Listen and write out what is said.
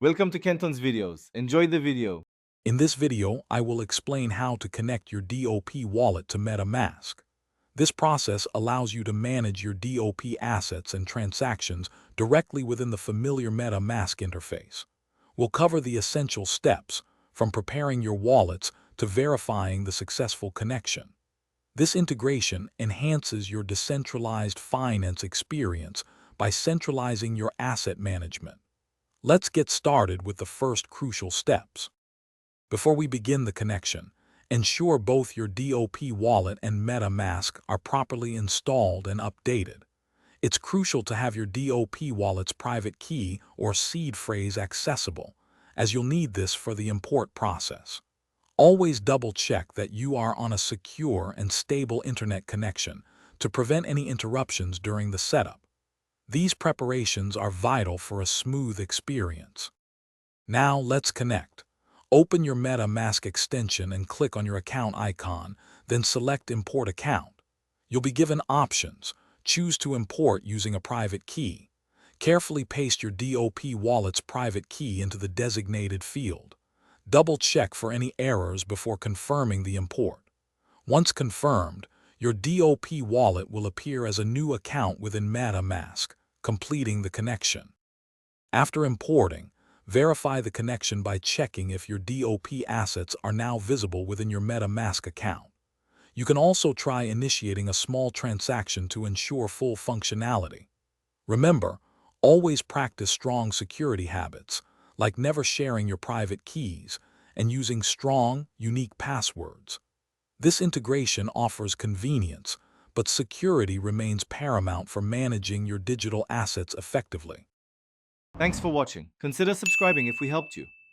Welcome to Kenton's videos. Enjoy the video. In this video, I will explain how to connect your DOP wallet to MetaMask. This process allows you to manage your DOP assets and transactions directly within the familiar MetaMask interface. We'll cover the essential steps, from preparing your wallets to verifying the successful connection. This integration enhances your decentralized finance experience by centralizing your asset management. Let's get started with the first crucial steps. Before we begin the connection, ensure both your DOP wallet and MetaMask are properly installed and updated. It's crucial to have your DOP wallet's private key or seed phrase accessible, as you'll need this for the import process. Always double-check that you are on a secure and stable internet connection to prevent any interruptions during the setup. These preparations are vital for a smooth experience. Now let's connect. Open your MetaMask extension and click on your account icon, then select Import Account. You'll be given options. Choose to import using a private key. Carefully paste your DOP wallet's private key into the designated field. Double-check for any errors before confirming the import. Once confirmed, your DOP wallet will appear as a new account within MetaMask, completing the connection. After importing, verify the connection by checking if your DOP assets are now visible within your MetaMask account. You can also try initiating a small transaction to ensure full functionality. Remember, always practice strong security habits, like never sharing your private keys and using strong, unique passwords. This integration offers convenience, but security remains paramount for managing your digital assets effectively. Thanks for watching. Consider subscribing if we helped you.